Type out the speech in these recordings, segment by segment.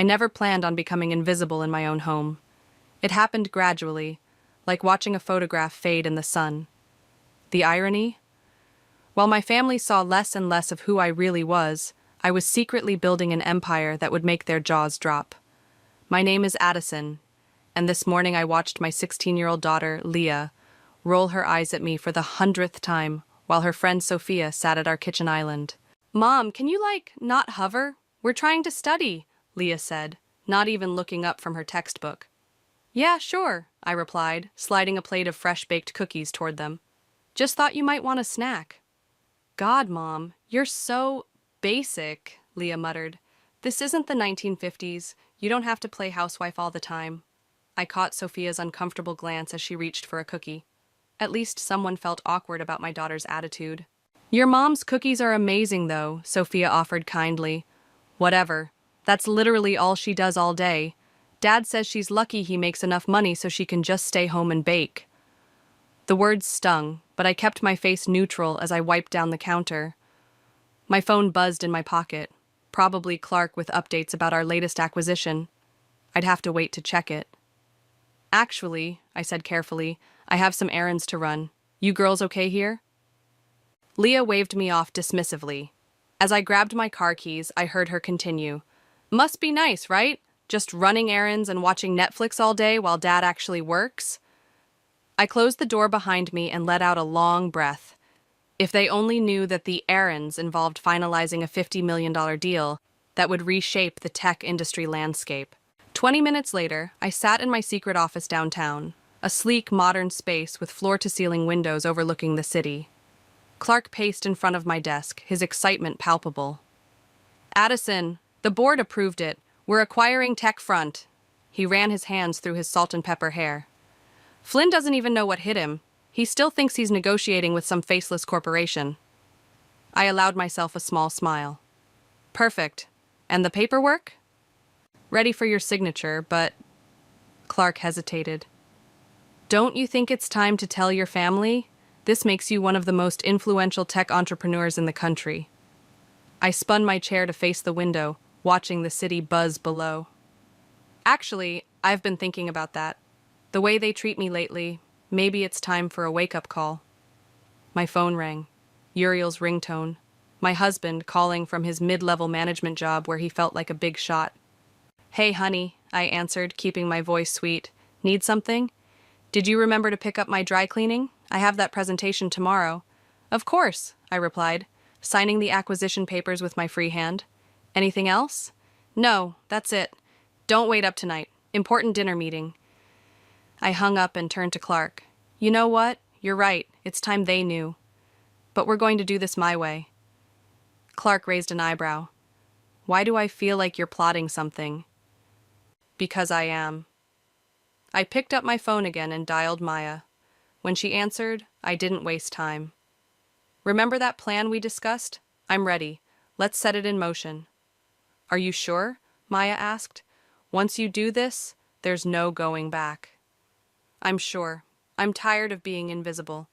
I never planned on becoming invisible in my own home. It happened gradually, like watching a photograph fade in the sun. The irony? While my family saw less and less of who I really was, I was secretly building an empire that would make their jaws drop. My name is Addison, and this morning I watched my 16-year-old daughter, Leah, roll her eyes at me for the 100th time while her friend Sophia sat at our kitchen island. "Mom, can you, not hover? We're trying to study," Leah said, not even looking up from her textbook. "Yeah, sure," I replied, sliding a plate of fresh-baked cookies toward them. "Just thought you might want a snack." "God, Mom, you're so basic," Leah muttered. "This isn't the 1950s. You don't have to play housewife all the time." I caught Sophia's uncomfortable glance as she reached for a cookie. At least someone felt awkward about my daughter's attitude. "Your mom's cookies are amazing, though," Sophia offered kindly. "Whatever. That's literally all she does all day. Dad says she's lucky he makes enough money so she can just stay home and bake." The words stung, but I kept my face neutral as I wiped down the counter. My phone buzzed in my pocket, probably Clark with updates about our latest acquisition. I'd have to wait to check it. "Actually," I said carefully, "I have some errands to run. You girls okay here?" Leah waved me off dismissively. As I grabbed my car keys, I heard her continue. "Must be nice, right? Just running errands and watching Netflix all day while Dad actually works?" I closed the door behind me and let out a long breath. If they only knew that the errands involved finalizing a $50 million deal that would reshape the tech industry landscape. 20 minutes later, I sat in my secret office downtown, a sleek, modern space with floor-to-ceiling windows overlooking the city. Clark paced in front of my desk, his excitement palpable. "Addison, the board approved it. We're acquiring TechFront." He ran his hands through his salt and pepper hair. "Flynn doesn't even know what hit him. He still thinks he's negotiating with some faceless corporation." I allowed myself a small smile. "Perfect. And the paperwork?" "Ready for your signature, but—" Clark hesitated. "Don't you think it's time to tell your family? This makes you one of the most influential tech entrepreneurs in the country." I spun my chair to face the window, watching the city buzz below. "Actually, I've been thinking about that. The way they treat me lately, maybe it's time for a wake-up call." My phone rang. Uriel's ringtone. My husband calling from his mid-level management job where he felt like a big shot. "Hey, honey," I answered, keeping my voice sweet. "Need something? Did you remember to pick up my dry cleaning? I have that presentation tomorrow." "Of course," I replied, signing the acquisition papers with my free hand. "Anything else?" "No, that's it. Don't wait up tonight. Important dinner meeting." I hung up and turned to Clark. "You know what? You're right. It's time they knew. But we're going to do this my way." Clark raised an eyebrow. "Why do I feel like you're plotting something?" "Because I am." I picked up my phone again and dialed Maya. When she answered, I didn't waste time. "Remember that plan we discussed? I'm ready. Let's set it in motion." "Are you sure?" Maya asked. "Once you do this, there's no going back." "I'm sure. I'm tired of being invisible.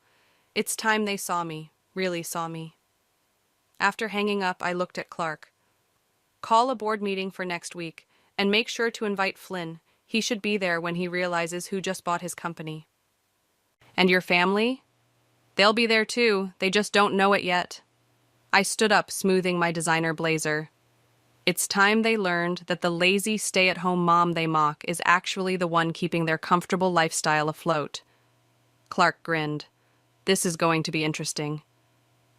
It's time they saw me, really saw me." After hanging up, I looked at Clark. "Call a board meeting for next week, and make sure to invite Flynn. He should be there when he realizes who just bought his company." "And your family?" "They'll be there too, they just don't know it yet." I stood up, smoothing my designer blazer. It's time they learned that the lazy, stay-at-home mom they mock is actually the one keeping their comfortable lifestyle afloat. Clark grinned. "This is going to be interesting."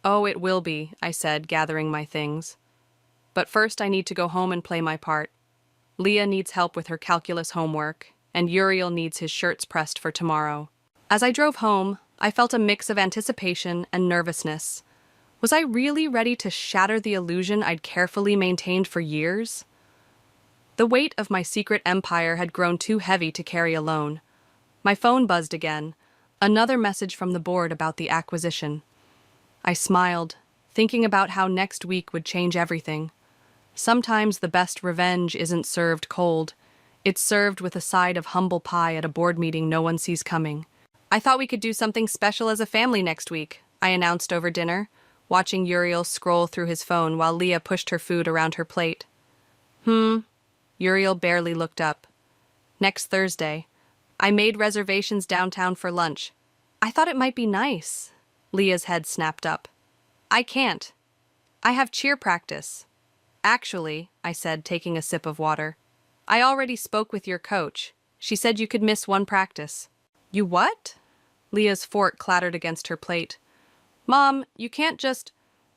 "Oh, it will be," I said, gathering my things. "But first I need to go home and play my part. Leah needs help with her calculus homework, and Uriel needs his shirts pressed for tomorrow." As I drove home, I felt a mix of anticipation and nervousness. Was I really ready to shatter the illusion I'd carefully maintained for years? The weight of my secret empire had grown too heavy to carry alone. My phone buzzed again, another message from the board about the acquisition. I smiled, thinking about how next week would change everything. Sometimes the best revenge isn't served cold. It's served with a side of humble pie at a board meeting no one sees coming. "I thought we could do something special as a family next week," I announced over dinner, watching Uriel scroll through his phone while Leah pushed her food around her plate. Uriel barely looked up. Next Thursday. I made reservations downtown for lunch. I thought it might be nice. Leah's head snapped up. I can't. I have cheer practice. Actually, I said, taking a sip of water, I already spoke with your coach. She said you could miss one practice. You what? Leah's fork clattered against her plate. Mom, you can't just...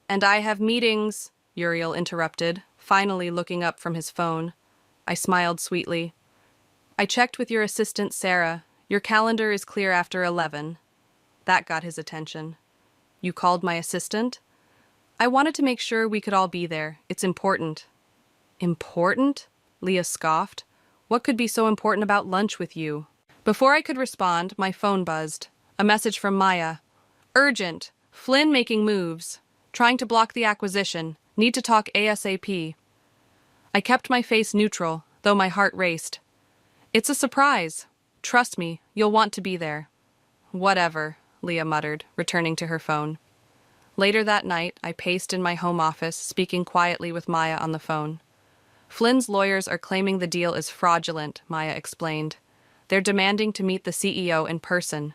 And I have meetings, Uriel interrupted, finally looking up from his phone. I smiled sweetly. I checked with your assistant, Sarah. Your calendar is clear after 11. That got his attention. You called my assistant? I wanted to make sure we could all be there. It's important. Important? Leah scoffed. What could be so important about lunch with you? Before I could respond, my phone buzzed. A message from Maya. Urgent. Flynn making moves. Trying to block the acquisition. Need to talk ASAP. I kept my face neutral, though my heart raced. It's a surprise. Trust me, you'll want to be there. Whatever, Leah muttered, returning to her phone. Later that night, I paced in my home office, speaking quietly with Maya on the phone. Flynn's lawyers are claiming the deal is fraudulent, Maya explained. They're demanding to meet the CEO in person.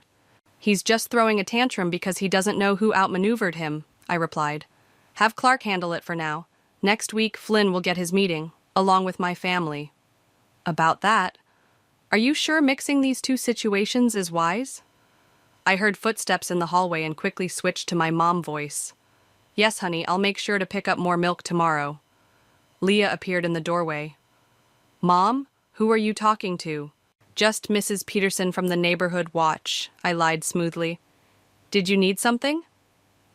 He's just throwing a tantrum because he doesn't know who outmaneuvered him, I replied. Have Clark handle it for now. Next week, Flynn will get his meeting, along with my family. About that, are you sure mixing these two situations is wise? I heard footsteps in the hallway and quickly switched to my mom voice. Yes, honey, I'll make sure to pick up more milk tomorrow. Leah appeared in the doorway. Mom, who are you talking to? Just Mrs. Peterson from the neighborhood watch, I lied smoothly. Did you need something?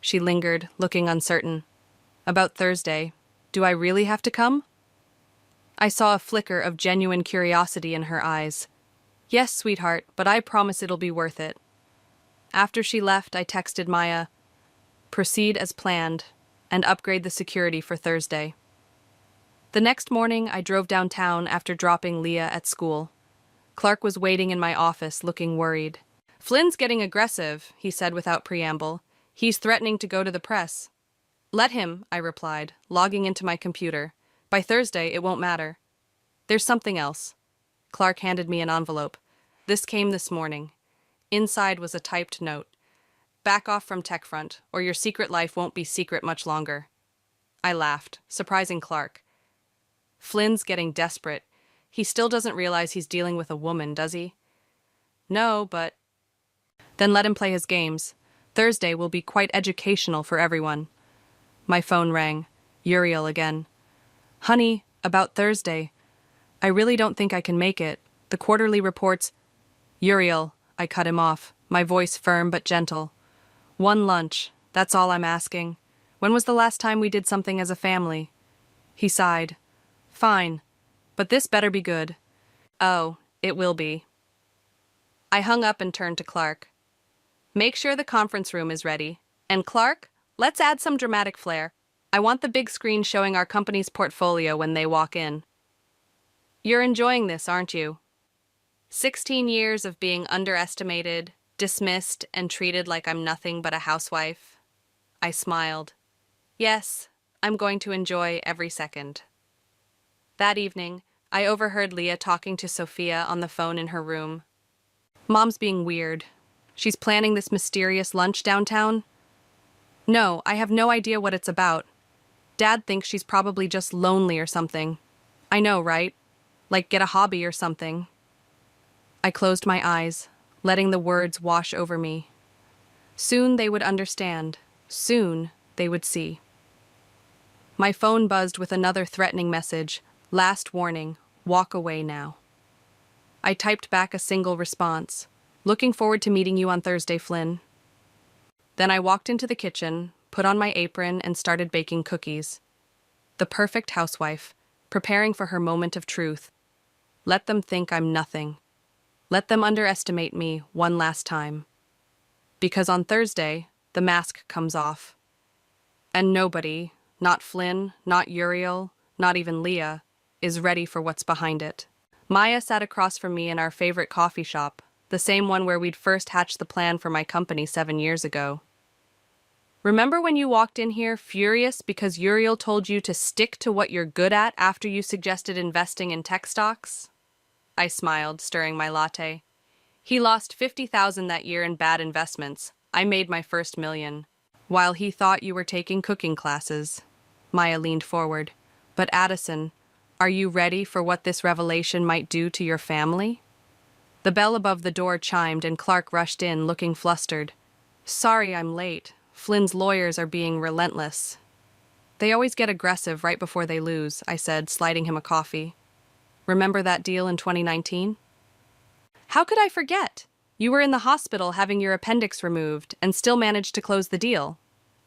She lingered, looking uncertain. About Thursday. Do I really have to come? I saw a flicker of genuine curiosity in her eyes. Yes, sweetheart, but I promise it'll be worth it. After she left, I texted Maya, proceed as planned, and upgrade the security for Thursday. The next morning, I drove downtown after dropping Leah at school. Clark was waiting in my office, looking worried. Flynn's getting aggressive, he said without preamble. He's threatening to go to the press. Let him, I replied, logging into my computer. By Thursday, it won't matter. There's something else. Clark handed me an envelope. This came this morning. Inside was a typed note. Back off from TechFront, or your secret life won't be secret much longer. I laughed, surprising Clark. Flynn's getting desperate. He still doesn't realize he's dealing with a woman, does he? No, but... Then let him play his games. Thursday will be quite educational for everyone. My phone rang. Uriel again. Honey, about Thursday. I really don't think I can make it. The quarterly reports... Uriel, I cut him off, my voice firm but gentle. One lunch, that's all I'm asking. When was the last time we did something as a family? He sighed. Fine, but this better be good. Oh, it will be. I hung up and turned to Clark. Make sure the conference room is ready. And Clark, let's add some dramatic flair. I want the big screen showing our company's portfolio when they walk in. You're enjoying this, aren't you? 16 years of being underestimated, dismissed, and treated like I'm nothing but a housewife. I smiled. Yes, I'm going to enjoy every second. That evening, I overheard Leah talking to Sophia on the phone in her room. Mom's being weird. She's planning this mysterious lunch downtown. No, I have no idea what it's about. Dad thinks she's probably just lonely or something. I know, right? Like get a hobby or something. I closed my eyes, letting the words wash over me. Soon they would understand. Soon they would see. My phone buzzed with another threatening message. Last warning, walk away now. I typed back a single response. Looking forward to meeting you on Thursday, Flynn. Then I walked into the kitchen, put on my apron, and started baking cookies. The perfect housewife, preparing for her moment of truth. Let them think I'm nothing. Let them underestimate me one last time. Because on Thursday, the mask comes off. And nobody, not Flynn, not Uriel, not even Leah, is ready for what's behind it. Maya sat across from me in our favorite coffee shop, the same one where we'd first hatched the plan for my company 7 years ago. Remember when you walked in here furious because Uriel told you to stick to what you're good at after you suggested investing in tech stocks? I smiled, stirring my latte. He lost 50,000 that year in bad investments. I made my first million. While he thought you were taking cooking classes. Maya leaned forward. But Addison, are you ready for what this revelation might do to your family? The bell above the door chimed and Clark rushed in, looking flustered. Sorry I'm late. Flynn's lawyers are being relentless. They always get aggressive right before they lose, I said, sliding him a coffee. Remember that deal in 2019? How could I forget? You were in the hospital having your appendix removed and still managed to close the deal.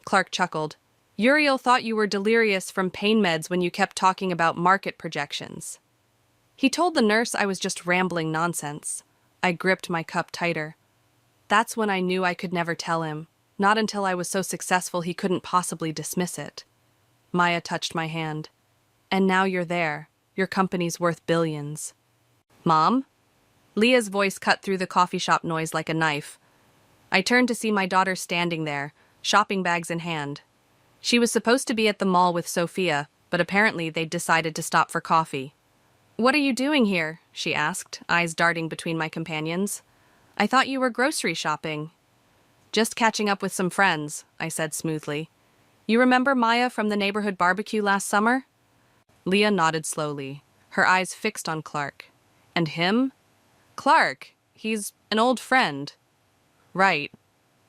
Clark chuckled. Uriel thought you were delirious from pain meds when you kept talking about market projections. He told the nurse I was just rambling nonsense. I gripped my cup tighter. That's when I knew I could never tell him. Not until I was so successful he couldn't possibly dismiss it. Maya touched my hand. And now you're there. Your company's worth billions. Mom? Leah's voice cut through the coffee shop noise like a knife. I turned to see my daughter standing there, shopping bags in hand. She was supposed to be at the mall with Sophia, but apparently they'd decided to stop for coffee. What are you doing here? She asked, eyes darting between my companions. I thought you were grocery shopping. Just catching up with some friends, I said smoothly. You remember Maya from the neighborhood barbecue last summer? Leah nodded slowly, her eyes fixed on Clark. And him? Clark, he's an old friend. Right.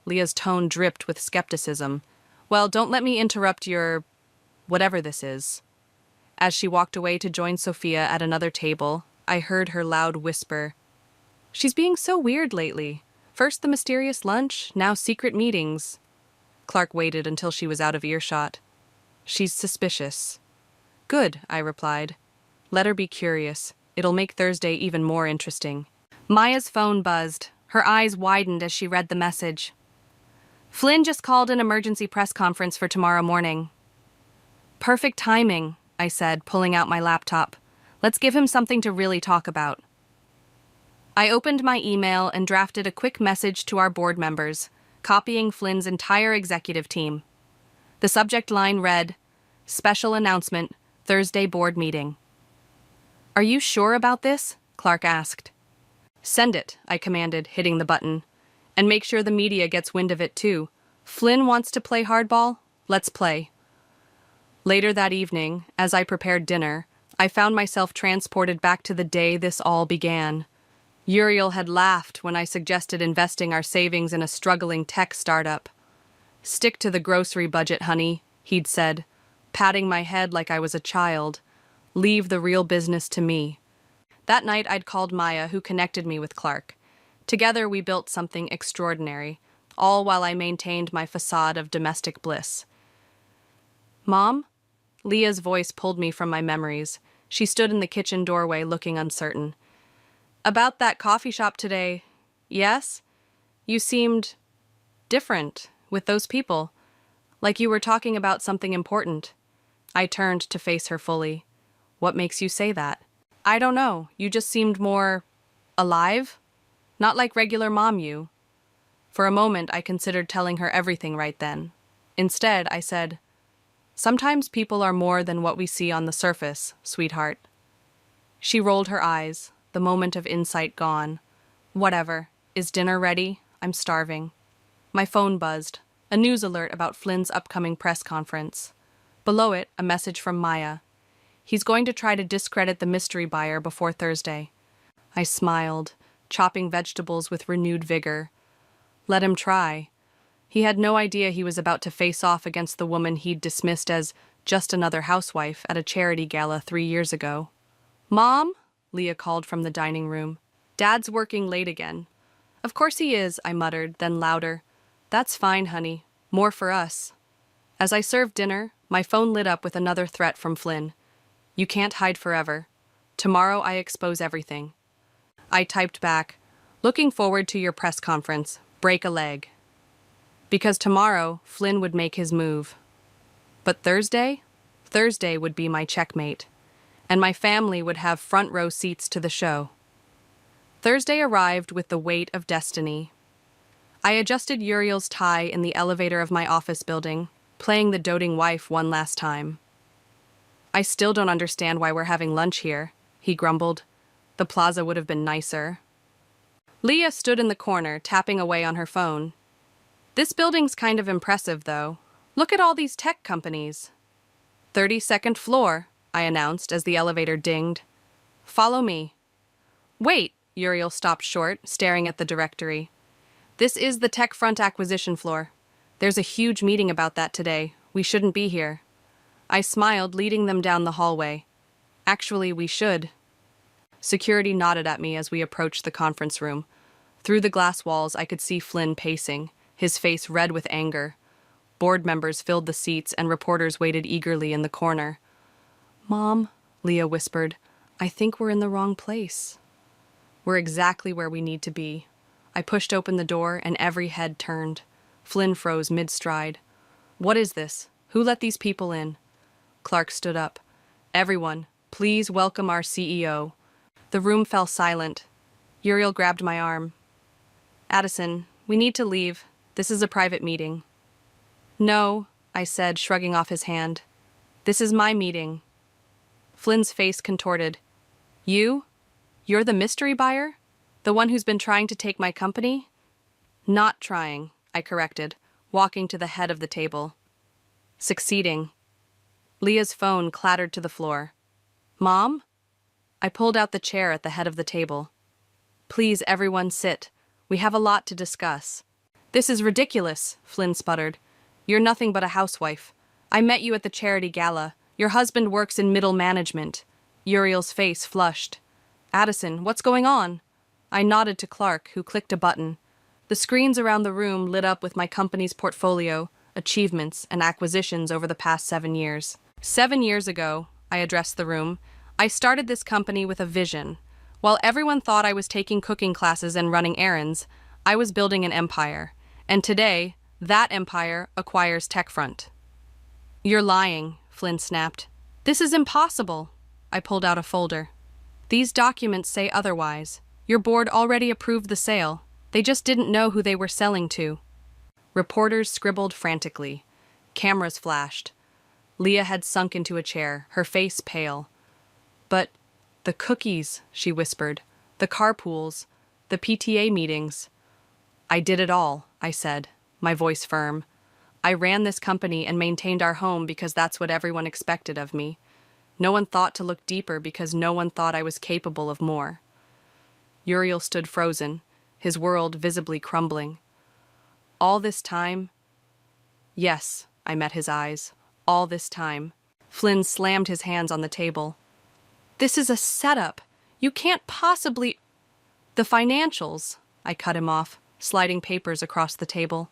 Leah's tone dripped with skepticism. Well, don't let me interrupt your... whatever this is. As she walked away to join Sophia at another table, I heard her loud whisper. She's being so weird lately. First the mysterious lunch, now secret meetings. Clark waited until she was out of earshot. She's suspicious. Good, I replied. Let her be curious. It'll make Thursday even more interesting. Maya's phone buzzed. Her eyes widened as she read the message. Flynn just called an emergency press conference for tomorrow morning. Perfect timing, I said, pulling out my laptop. Let's give him something to really talk about. I opened my email and drafted a quick message to our board members, copying Flynn's entire executive team. The subject line read, Special Announcement, Thursday Board Meeting. Are you sure about this? Clark asked. Send it, I commanded, hitting the button. And make sure the media gets wind of it too. Flynn wants to play hardball? Let's play. Later that evening, as I prepared dinner, I found myself transported back to the day this all began. Uriel had laughed when I suggested investing our savings in a struggling tech startup. Stick to the grocery budget, honey, he'd said, patting my head like I was a child. Leave the real business to me. That night I'd called Maya, who connected me with Clark. Together we built something extraordinary, all while I maintained my facade of domestic bliss. Mom? Leah's voice pulled me from my memories. She stood in the kitchen doorway looking uncertain. About that coffee shop today, yes? You seemed different with those people, like you were talking about something important. I turned to face her fully. What makes you say that? I don't know. You just seemed more alive? Not like regular mom you. For a moment, I considered telling her everything right then. Instead, I said, Sometimes people are more than what we see on the surface, sweetheart. She rolled her eyes, the moment of insight gone. Whatever. Is dinner ready? I'm starving. My phone buzzed, a news alert about Flynn's upcoming press conference. Below it, a message from Maya. He's going to try to discredit the mystery buyer before Thursday. I smiled, chopping vegetables with renewed vigor. Let him try. He had no idea he was about to face off against the woman he'd dismissed as just another housewife at a charity gala 3 years ago. Mom? Leah called from the dining room. Dad's working late again. Of course he is, I muttered, then louder. That's fine, honey. More for us. As I served dinner, my phone lit up with another threat from Flynn. You can't hide forever. Tomorrow I expose everything. I typed back, looking forward to your press conference. Break a leg. Because tomorrow, Flynn would make his move. But Thursday? Thursday would be my checkmate. And my family would have front row seats to the show. Thursday arrived with the weight of destiny. I adjusted Uriel's tie in the elevator of my office building, playing the doting wife one last time. I still don't understand why we're having lunch here, he grumbled. The plaza would have been nicer. Leah stood in the corner, tapping away on her phone. This building's kind of impressive, though. Look at all these tech companies. 32nd floor, I announced as the elevator dinged. Follow me. Wait, Uriel stopped short, staring at the directory. This is the tech front acquisition floor. There's a huge meeting about that today. We shouldn't be here. I smiled, leading them down the hallway. Actually, we should. Security nodded at me as we approached the conference room. Through the glass walls, I could see Flynn pacing, his face red with anger. Board members filled the seats and reporters waited eagerly in the corner. Mom, Leah whispered, I think we're in the wrong place. We're exactly where we need to be. I pushed open the door and every head turned. Flynn froze mid-stride. What is this? Who let these people in? Clark stood up. Everyone, please welcome our CEO. The room fell silent. Uriel grabbed my arm. Addison, we need to leave. This is a private meeting. No, I said, shrugging off his hand. This is my meeting. Flynn's face contorted. You? You're the mystery buyer? The one who's been trying to take my company? Not trying, I corrected, walking to the head of the table. Succeeding. Leah's phone clattered to the floor. Mom? I pulled out the chair at the head of the table. Please, everyone, sit. We have a lot to discuss. This is ridiculous, Flynn sputtered. You're nothing but a housewife. I met you at the charity gala. Your husband works in middle management. Uriel's face flushed. Addison, what's going on? I nodded to Clark, who clicked a button. The screens around the room lit up with my company's portfolio, achievements, and acquisitions over the past 7 years. 7 years ago, I addressed the room, I started this company with a vision. While everyone thought I was taking cooking classes and running errands, I was building an empire. And today, that empire acquires TechFront. You're lying, Flynn snapped. This is impossible. I pulled out a folder. These documents say otherwise. Your board already approved the sale. They just didn't know who they were selling to. Reporters scribbled frantically. Cameras flashed. Leah had sunk into a chair, her face pale. But the cookies, she whispered. The carpools. The PTA meetings. I did it all, I said, my voice firm. I ran this company and maintained our home because that's what everyone expected of me. No one thought to look deeper because no one thought I was capable of more. Uriel stood frozen, his world visibly crumbling. All this time? Yes, I met his eyes. All this time. Flynn slammed his hands on the table. This is a setup. You can't possibly... The financials, I cut him off, sliding papers across the table.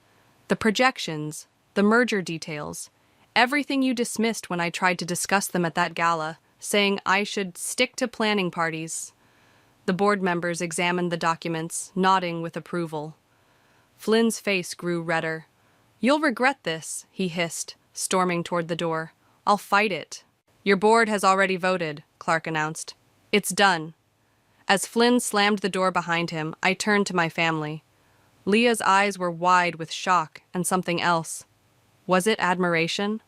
The projections, the merger details, everything you dismissed when I tried to discuss them at that gala, saying I should stick to planning parties. The board members examined the documents, nodding with approval. Flynn's face grew redder. You'll regret this, he hissed, storming toward the door. I'll fight it. Your board has already voted, Clark announced. It's done. As Flynn slammed the door behind him, I turned to my family. Leah's eyes were wide with shock and something else. Was it admiration?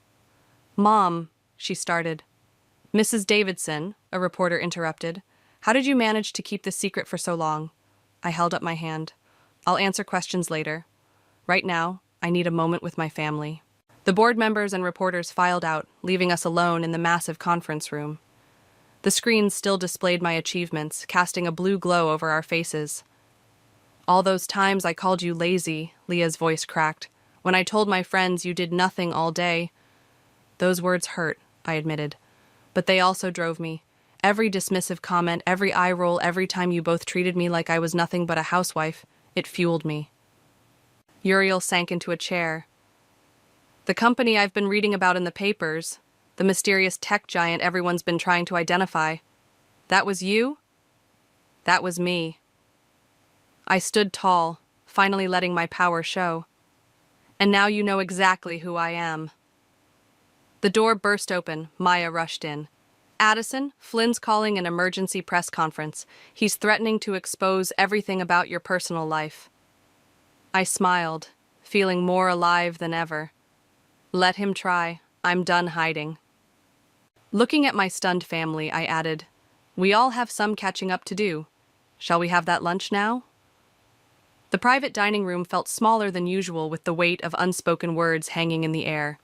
Mom, she started. Mrs. Davidson, a reporter interrupted. How did you manage to keep this secret for so long? I held up my hand. I'll answer questions later. Right now, I need a moment with my family. The board members and reporters filed out, leaving us alone in the massive conference room. The screens still displayed my achievements, casting a blue glow over our faces. All those times I called you lazy, Leah's voice cracked. When I told my friends you did nothing all day. Those words hurt, I admitted. But they also drove me. Every dismissive comment, every eye roll, every time you both treated me like I was nothing but a housewife, it fueled me. Uriel sank into a chair. The company I've been reading about in the papers, the mysterious tech giant everyone's been trying to identify, that was you? That was me. I stood tall, finally letting my power show. And now you know exactly who I am. The door burst open. Maya rushed in. Addison, Flynn's calling an emergency press conference. He's threatening to expose everything about your personal life. I smiled, feeling more alive than ever. Let him try. I'm done hiding. Looking at my stunned family, I added, we all have some catching up to do. Shall we have that lunch now? The private dining room felt smaller than usual with the weight of unspoken words hanging in the air.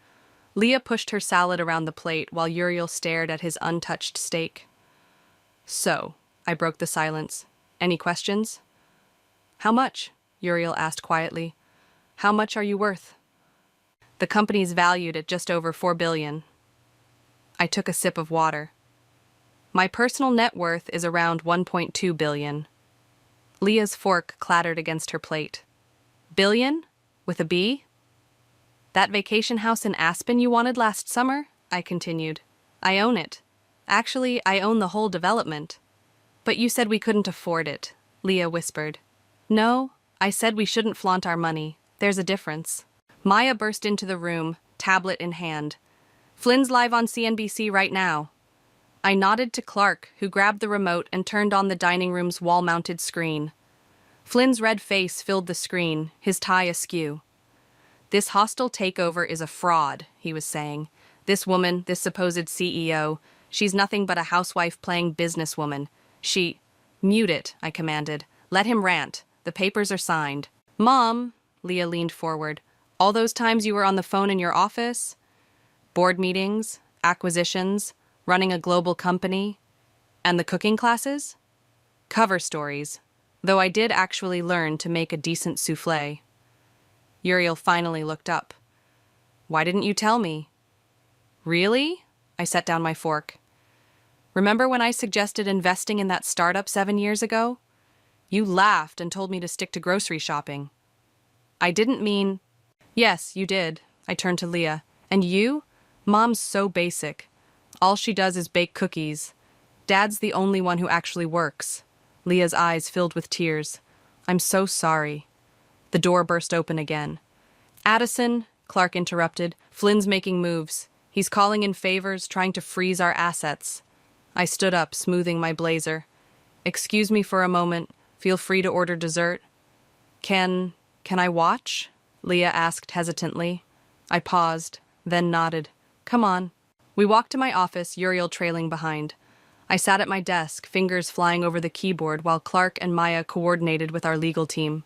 Leah pushed her salad around the plate while Uriel stared at his untouched steak. So, I broke the silence. Any questions? How much? Uriel asked quietly. How much are you worth? The company's valued at just over $4 billion. I took a sip of water. My personal net worth is around $1.2 billion. Leah's fork clattered against her plate. Billion? With a B? That vacation house in Aspen you wanted last summer? I continued. I own it. Actually, I own the whole development. But you said we couldn't afford it, Leah whispered. No, I said we shouldn't flaunt our money. There's a difference. Maya burst into the room, tablet in hand. Flynn's live on CNBC right now. I nodded to Clark, who grabbed the remote and turned on the dining room's wall-mounted screen. Flynn's red face filled the screen, his tie askew. This hostile takeover is a fraud, he was saying. This woman, this supposed CEO, she's nothing but a housewife playing businesswoman. Mute it, I commanded. Let him rant. The papers are signed. Mom, Leah leaned forward. All those times you were on the phone in your office? Board meetings, acquisitions, running a global company, and the cooking classes? Cover stories, though I did actually learn to make a decent soufflé. Uriel finally looked up. Why didn't you tell me? Really? I set down my fork. Remember when I suggested investing in that startup 7 years ago? You laughed and told me to stick to grocery shopping. I didn't mean... Yes, you did. I turned to Leah. And you? Mom's so basic. All she does is bake cookies. Dad's the only one who actually works. Leah's eyes filled with tears. I'm so sorry. The door burst open again. Addison, Clark interrupted. Flynn's making moves. He's calling in favors, trying to freeze our assets. I stood up, smoothing my blazer. Excuse me for a moment. Feel free to order dessert. Can I watch? Leah asked hesitantly. I paused, then nodded. Come on. We walked to my office, Uriel trailing behind. I sat at my desk, fingers flying over the keyboard while Clark and Maya coordinated with our legal team.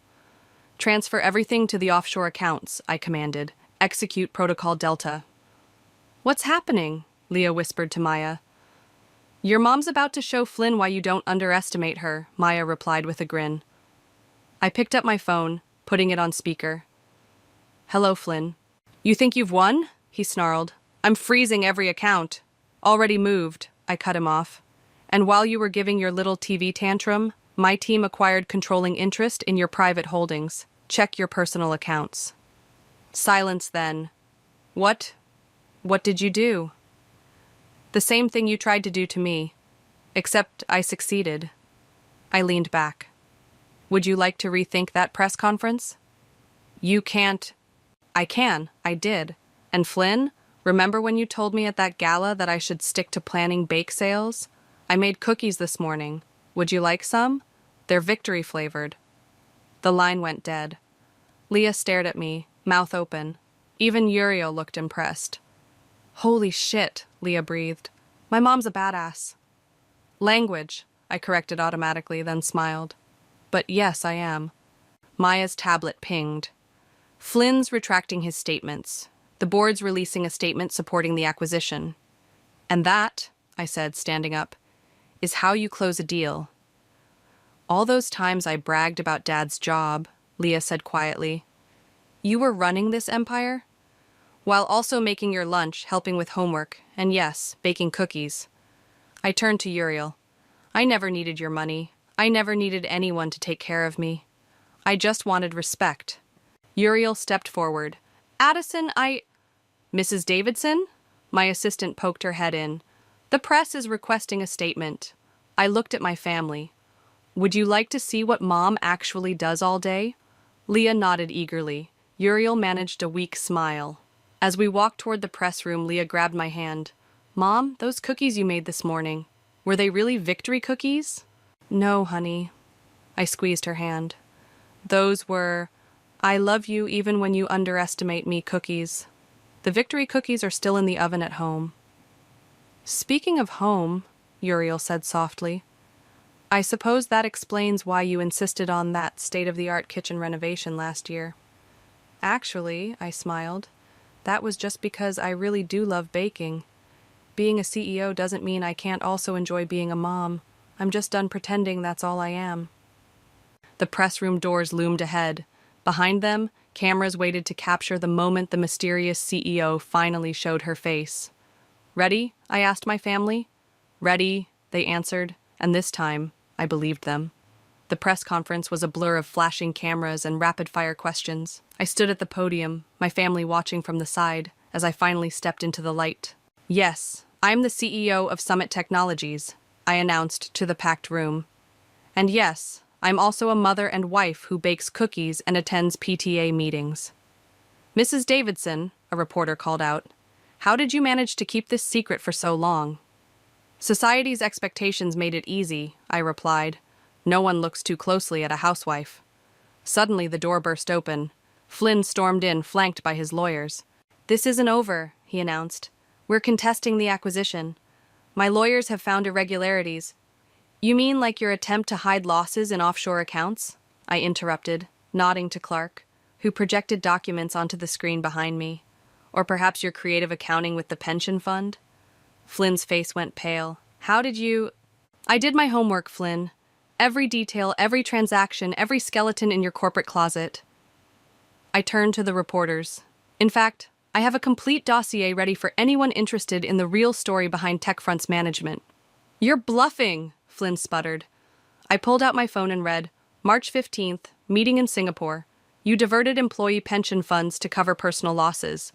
Transfer everything to the offshore accounts, I commanded. Execute Protocol Delta. What's happening? Leah whispered to Maya. Your mom's about to show Flynn why you don't underestimate her, Maya replied with a grin. I picked up my phone, putting it on speaker. Hello, Flynn. You think you've won? He snarled. I'm freezing every account. Already moved, I cut him off. And while you were giving your little TV tantrum, my team acquired controlling interest in your private holdings. Check your personal accounts. Silence then. What did you do? The same thing you tried to do to me. Except I succeeded. I leaned back. Would you like to rethink that press conference? You can't. I can. I did. And Flynn, remember when you told me at that gala that I should stick to planning bake sales? I made cookies this morning. Would you like some? They're victory flavored. The line went dead. Leah stared at me, mouth open. Even Uriel looked impressed. Holy shit, Leah breathed. My mom's a badass. Language, I corrected automatically, then smiled. But yes, I am. Maya's tablet pinged. Flynn's retracting his statements. The board's releasing a statement supporting the acquisition. And that, I said, standing up, is how you close a deal. All those times I bragged about Dad's job, Leah said quietly. You were running this empire? While also making your lunch, helping with homework, and yes, baking cookies. I turned to Uriel. I never needed your money. I never needed anyone to take care of me. I just wanted respect. Uriel stepped forward. Addison, Mrs. Davidson? My assistant poked her head in. The press is requesting a statement. I looked at my family. Would you like to see what Mom actually does all day? Leah nodded eagerly. Uriel managed a weak smile. As we walked toward the press room, Leah grabbed my hand. Mom, those cookies you made this morning, were they really victory cookies? No, honey. I squeezed her hand. Those were I love you even when you underestimate me cookies. The victory cookies are still in the oven at home. Speaking of home, Uriel said softly, I suppose that explains why you insisted on that state-of-the-art kitchen renovation last year. Actually, I smiled, that was just because I really do love baking. Being a CEO doesn't mean I can't also enjoy being a mom. I'm just done pretending that's all I am. The press room doors loomed ahead. Behind them, cameras waited to capture the moment the mysterious CEO finally showed her face. Ready? I asked my family. Ready, they answered, and this time, I believed them. The press conference was a blur of flashing cameras and rapid-fire questions. I stood at the podium, my family watching from the side, as I finally stepped into the light. Yes, I'm the CEO of Summit Technologies, I announced to the packed room. And yes, I'm also a mother and wife who bakes cookies and attends PTA meetings. Mrs. Davidson, a reporter called out, how did you manage to keep this secret for so long? Society's expectations made it easy, I replied. No one looks too closely at a housewife. Suddenly the door burst open. Flynn stormed in, flanked by his lawyers. This isn't over, he announced. We're contesting the acquisition. My lawyers have found irregularities. You mean like your attempt to hide losses in offshore accounts? I interrupted, nodding to Clark, who projected documents onto the screen behind me. Or perhaps your creative accounting with the pension fund? Flynn's face went pale. How did you... I did my homework, Flynn. Every detail, every transaction, every skeleton in your corporate closet. I turned to the reporters. In fact, I have a complete dossier ready for anyone interested in the real story behind TechFront's management. You're bluffing, Flynn sputtered. I pulled out my phone and read, March 15th, meeting in Singapore. You diverted employee pension funds to cover personal losses.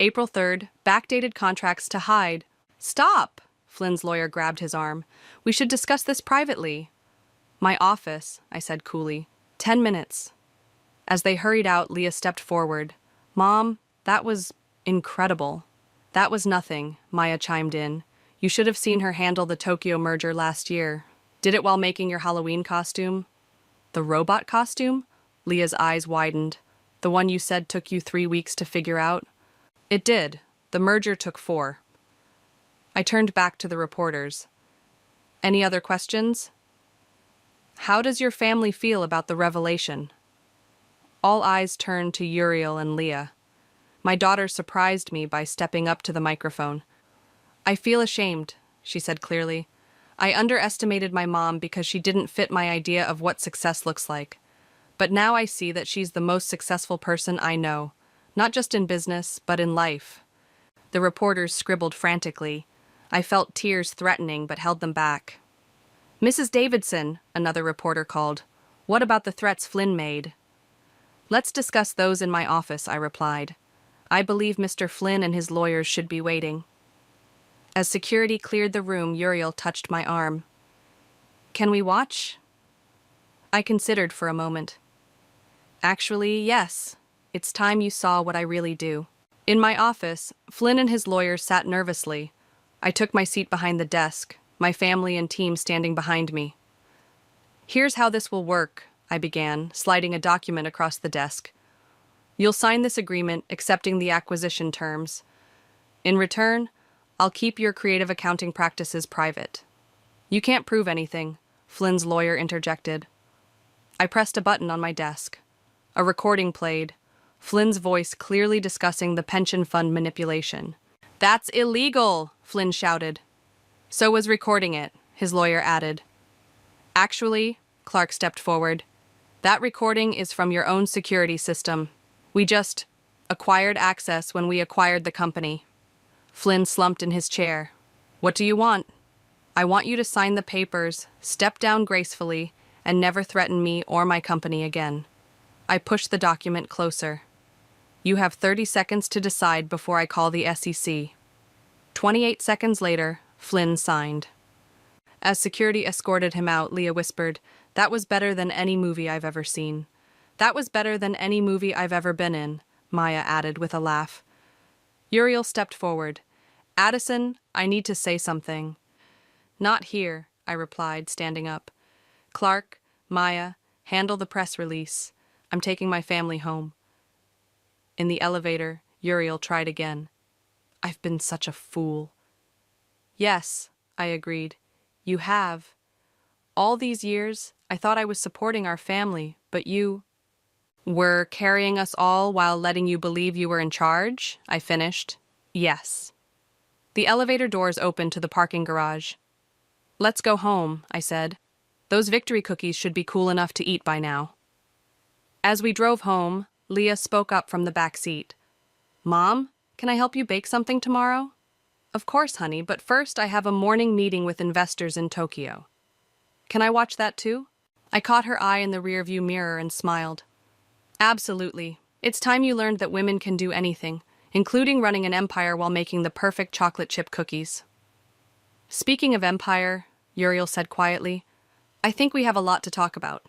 April 3rd, backdated contracts to hide. Stop! Flynn's lawyer grabbed his arm. We should discuss this privately. My office, I said coolly. 10 minutes. As they hurried out, Leah stepped forward. Mom, that was incredible. That was nothing, Maya chimed in. You should have seen her handle the Tokyo merger last year. Did it while making your Halloween costume? The robot costume? Leah's eyes widened. The one you said took you 3 weeks to figure out? It did. The merger took 4. I turned back to the reporters. Any other questions? How does your family feel about the revelation? All eyes turned to Uriel and Leah. My daughter surprised me by stepping up to the microphone. I feel ashamed, she said clearly. I underestimated my mom because she didn't fit my idea of what success looks like. But now I see that she's the most successful person I know, not just in business, but in life. The reporters scribbled frantically. I felt tears threatening but held them back. Mrs. Davidson, another reporter called. What about the threats Flynn made? Let's discuss those in my office, I replied. I believe Mr. Flynn and his lawyers should be waiting. As security cleared the room, Uriel touched my arm. Can we watch? I considered for a moment. Actually, yes. It's time you saw what I really do. In my office, Flynn and his lawyers sat nervously. I took my seat behind the desk, my family and team standing behind me. Here's how this will work, I began, sliding a document across the desk. You'll sign this agreement accepting the acquisition terms. In return, I'll keep your creative accounting practices private. You can't prove anything, Flynn's lawyer interjected. I pressed a button on my desk. A recording played, Flynn's voice clearly discussing the pension fund manipulation. That's illegal, Flynn shouted. So was recording it, his lawyer added. Actually, Clark stepped forward, that recording is from your own security system. We just acquired access when we acquired the company. Flynn slumped in his chair. What do you want? I want you to sign the papers, step down gracefully, and never threaten me or my company again. I pushed the document closer. You have 30 seconds to decide before I call the SEC. 28 seconds later, Flynn signed. As security escorted him out, Leah whispered, That was better than any movie I've ever seen. That was better than any movie I've ever been in, Maya added with a laugh. Uriel stepped forward. Addison, I need to say something. Not here, I replied, standing up. Clark, Maya, handle the press release. I'm taking my family home. In the elevator, Uriel tried again. I've been such a fool. Yes, I agreed. You have. All these years, I thought I was supporting our family, but you were carrying us all while letting you believe you were in charge, I finished. Yes. The elevator doors opened to the parking garage. Let's go home, I said. Those victory cookies should be cool enough to eat by now. As we drove home, Leah spoke up from the back seat. Mom, can I help you bake something tomorrow? Of course, honey, but first I have a morning meeting with investors in Tokyo. Can I watch that too? I caught her eye in the rearview mirror and smiled. Absolutely. It's time you learned that women can do anything, including running an empire while making the perfect chocolate chip cookies. Speaking of empire, Uriel said quietly, I think we have a lot to talk about.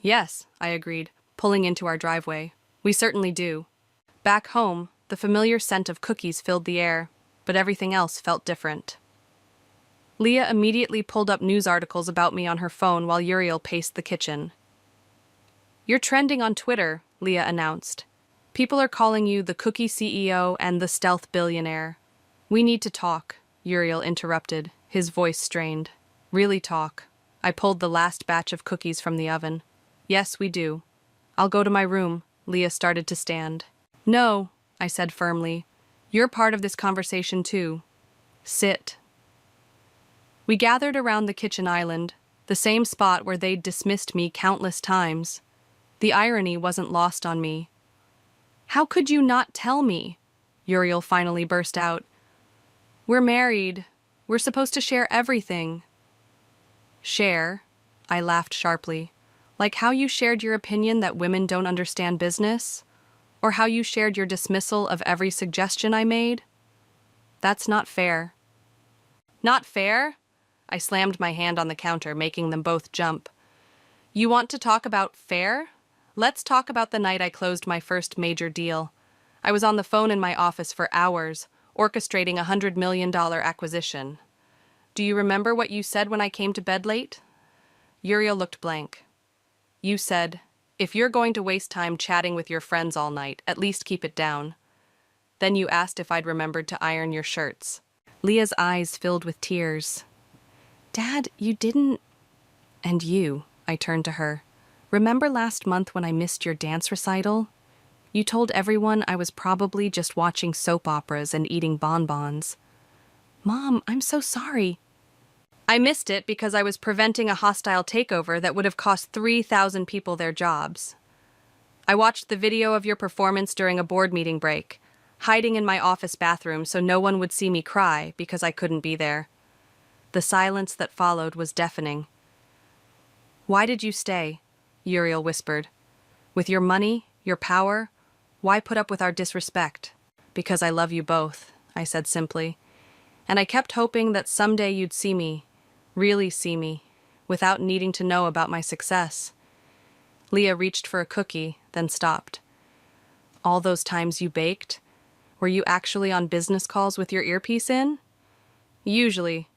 Yes, I agreed, pulling into our driveway. We certainly do. Back home, the familiar scent of cookies filled the air, but everything else felt different. Leah immediately pulled up news articles about me on her phone while Uriel paced the kitchen. You're trending on Twitter, Leah announced. People are calling you the cookie CEO and the stealth billionaire. We need to talk, Uriel interrupted, his voice strained. Really talk. I pulled the last batch of cookies from the oven. Yes, we do. I'll go to my room. Leah started to stand. No, I said firmly. You're part of this conversation too. Sit. We gathered around the kitchen island, the same spot where they'd dismissed me countless times. The irony wasn't lost on me. How could you not tell me? Uriel finally burst out. We're married. We're supposed to share everything. Share? I laughed sharply. Like how you shared your opinion that women don't understand business? Or how you shared your dismissal of every suggestion I made? That's not fair. Not fair? I slammed my hand on the counter, making them both jump. You want to talk about fair? Let's talk about the night I closed my first major deal. I was on the phone in my office for hours, orchestrating a $100 million acquisition. Do you remember what you said when I came to bed late? Uriel looked blank. You said, if you're going to waste time chatting with your friends all night, at least keep it down. Then you asked if I'd remembered to iron your shirts. Leah's eyes filled with tears. Dad, you didn't... And you, I turned to her. Remember last month when I missed your dance recital? You told everyone I was probably just watching soap operas and eating bonbons. Mom, I'm so sorry. I missed it because I was preventing a hostile takeover that would have cost 3,000 people their jobs. I watched the video of your performance during a board meeting break, hiding in my office bathroom so no one would see me cry because I couldn't be there. The silence that followed was deafening. Why did you stay? Uriel whispered. With your money, your power, why put up with our disrespect? Because I love you both, I said simply. And I kept hoping that someday you'd see me, really see me, without needing to know about my success. Leah reached for a cookie, then stopped. All those times you baked? Were you actually on business calls with your earpiece in? Usually.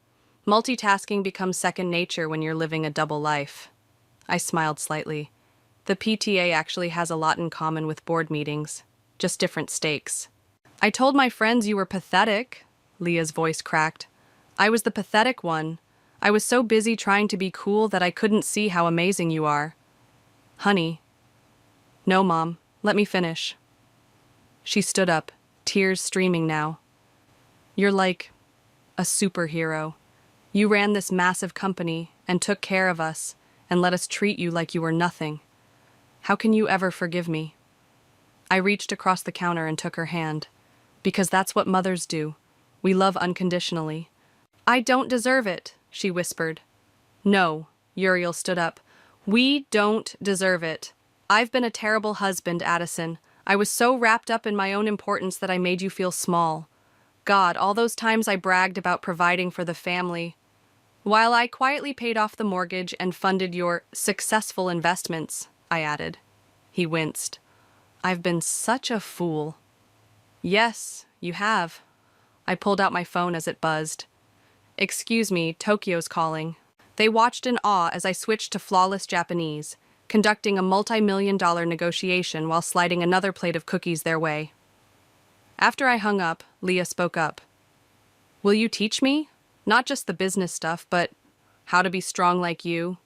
Multitasking becomes second nature when you're living a double life. I smiled slightly. The PTA actually has a lot in common with board meetings, just different stakes. I told my friends you were pathetic, Leah's voice cracked. I was the pathetic one. I was so busy trying to be cool that I couldn't see how amazing you are. Honey. No, Mom. Let me finish. She stood up, tears streaming now. You're like a superhero. You ran this massive company and took care of us and let us treat you like you were nothing. How can you ever forgive me? I reached across the counter and took her hand. Because that's what mothers do. We love unconditionally. I don't deserve it, she whispered. No, Uriel stood up. We don't deserve it. I've been a terrible husband, Addison. I was so wrapped up in my own importance that I made you feel small. God, all those times I bragged about providing for the family. While I quietly paid off the mortgage and funded your successful investments, I added. He winced. I've been such a fool. Yes, you have. I pulled out my phone as it buzzed. Excuse me, Tokyo's calling. They watched in awe as I switched to flawless Japanese, conducting a multi-million-dollar negotiation while sliding another plate of cookies their way. After I hung up, Leah spoke up. "Will you teach me? Not just the business stuff, but how to be strong like you?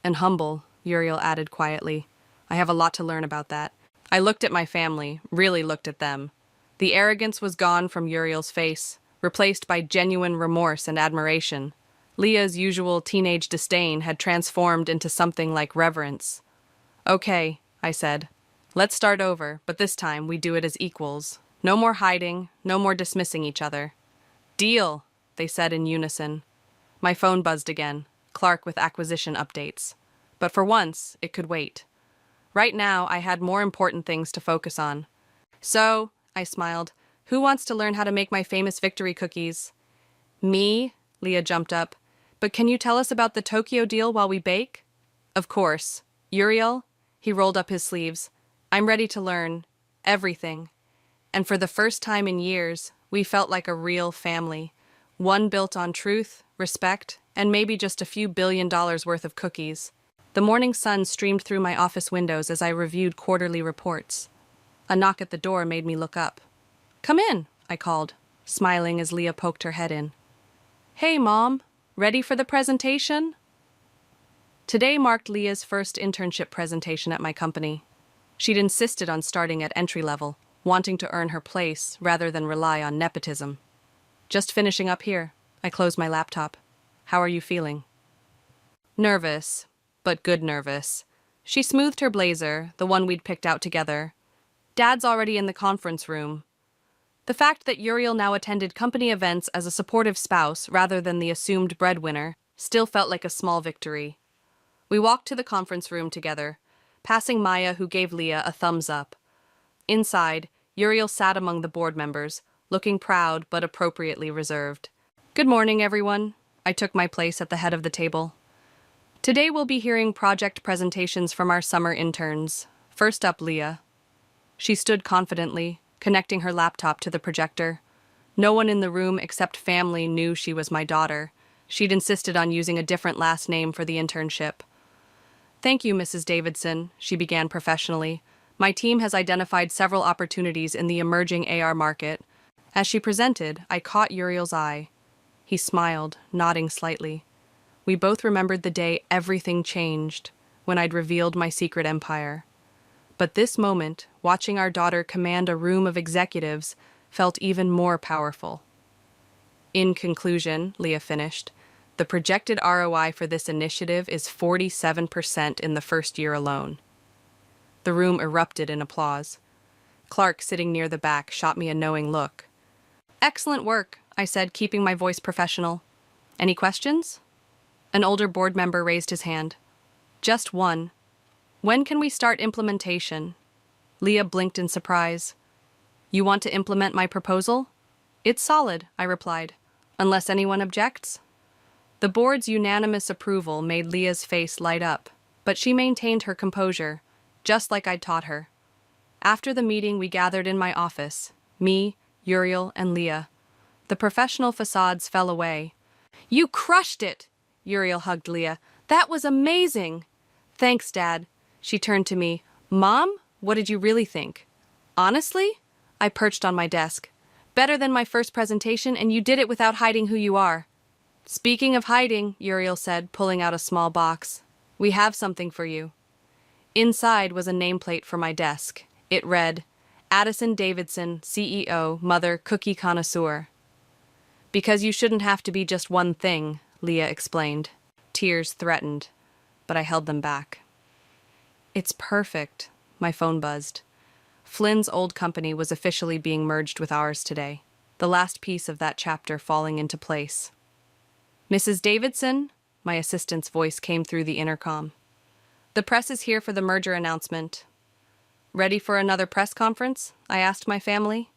And humble," Uriel added quietly. "I have a lot to learn about that." I looked at my family, really looked at them. The arrogance was gone from Uriel's face, replaced by genuine remorse and admiration. Leah's usual teenage disdain had transformed into something like reverence. "Okay," I said. "Let's start over, but this time we do it as equals. No more hiding, no more dismissing each other." "Deal," they said in unison. My phone buzzed again, Clark with acquisition updates. But for once, it could wait. Right now, I had more important things to focus on. "So," I smiled, "who wants to learn how to make my famous victory cookies?" "Me," Leah jumped up. "But can you tell us about the Tokyo deal while we bake?" "Of course. Uriel?" He rolled up his sleeves. "I'm ready to learn. Everything." And for the first time in years, we felt like a real family. One built on truth, respect, and maybe just a few $1 billion worth of cookies. The morning sun streamed through my office windows as I reviewed quarterly reports. A knock at the door made me look up. "Come in," I called, smiling as Leah poked her head in. "Hey, Mom. Ready for the presentation?" Today marked Leah's first internship presentation at my company. She'd insisted on starting at entry level, wanting to earn her place rather than rely on nepotism. "Just finishing up here." I closed my laptop. "How are you feeling?" "Nervous, but good nervous." She smoothed her blazer, the one we'd picked out together. "Dad's already in the conference room." The fact that Uriel now attended company events as a supportive spouse rather than the assumed breadwinner still felt like a small victory. We walked to the conference room together, passing Maya, who gave Leah a thumbs up. Inside, Uriel sat among the board members, looking proud but appropriately reserved. "Good morning, everyone." I took my place at the head of the table. "Today we'll be hearing project presentations from our summer interns. First up, Leah." She stood confidently, connecting her laptop to the projector. No one in the room except family knew she was my daughter. She'd insisted on using a different last name for the internship. "Thank you, Mrs. Davidson," she began professionally. "My team has identified several opportunities in the emerging AR market." As she presented, I caught Uriel's eye. He smiled, nodding slightly. We both remembered the day everything changed, when I'd revealed my secret empire. But this moment, watching our daughter command a room of executives, felt even more powerful. "In conclusion," Leah finished, "the projected ROI for this initiative is 47% in the first year alone." The room erupted in applause. Clark, sitting near the back, shot me a knowing look. "Excellent work," I said, keeping my voice professional. "Any questions?" An older board member raised his hand. "Just one. When can we start implementation?" Leah blinked in surprise. "You want to implement my proposal?" "It's solid," I replied. "Unless anyone objects?" The board's unanimous approval made Leah's face light up, but she maintained her composure, just like I'd taught her. After the meeting, we gathered in my office, me, Uriel, and Leah. The professional facades fell away. "You crushed it!" Uriel hugged Leah. "That was amazing!" "Thanks, Dad." She turned to me. "Mom, what did you really think?" "Honestly?" I perched on my desk. "Better than my first presentation, and you did it without hiding who you are." "Speaking of hiding," Uriel said, pulling out a small box, "we have something for you." Inside was a nameplate for my desk. It read, "Addison Davidson, CEO, Mother, Cookie Connoisseur." "Because you shouldn't have to be just one thing," Leah explained. Tears threatened, but I held them back. "It's perfect," my phone buzzed. Flynn's old company was officially being merged with ours today, the last piece of that chapter falling into place. "Mrs. Davidson," my assistant's voice came through the intercom. "The press is here for the merger announcement." "Ready for another press conference?" I asked my family.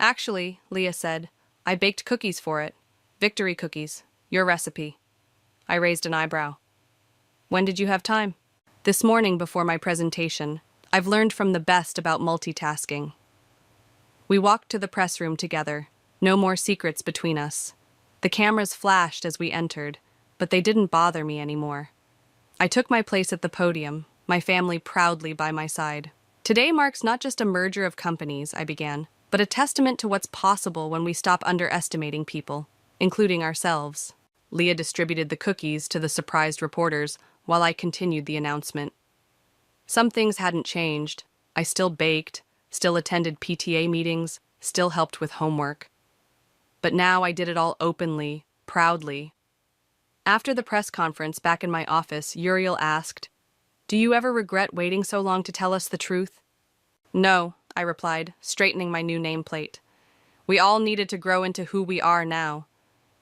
"Actually," Leah said, "I baked cookies for it. Victory cookies. Your recipe." I raised an eyebrow. "When did you have time?" "This morning before my presentation. I've learned from the best about multitasking." We walked to the press room together. No more secrets between us. The cameras flashed as we entered, but they didn't bother me anymore. I took my place at the podium, my family proudly by my side. Today marks not just a merger of companies, I began, but a testament to what's possible when we stop underestimating people, including ourselves. Leah distributed the cookies to the surprised reporters while I continued the announcement. Some things hadn't changed. I still baked, still attended PTA meetings, still helped with homework. But now I did it all openly, proudly. After the press conference back in my office, Uriel asked, "Do you ever regret waiting so long to tell us the truth?" "No," I replied, straightening my new nameplate. "We all needed to grow into who we are now.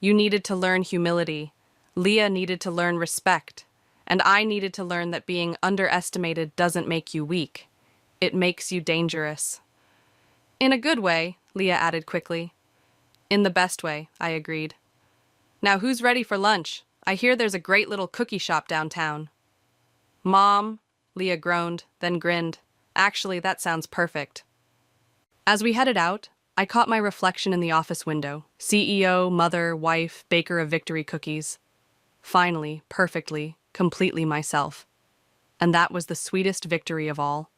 You needed to learn humility. Leah needed to learn respect. And I needed to learn that being underestimated doesn't make you weak. It makes you dangerous." "In a good way," Leah added quickly. "In the best way," I agreed. "Now who's ready for lunch? I hear there's a great little cookie shop downtown." "Mom," Leah groaned, then grinned. "Actually, that sounds perfect." As we headed out, I caught my reflection in the office window. CEO, mother, wife, baker of victory cookies. Finally, perfectly, completely myself. And that was the sweetest victory of all.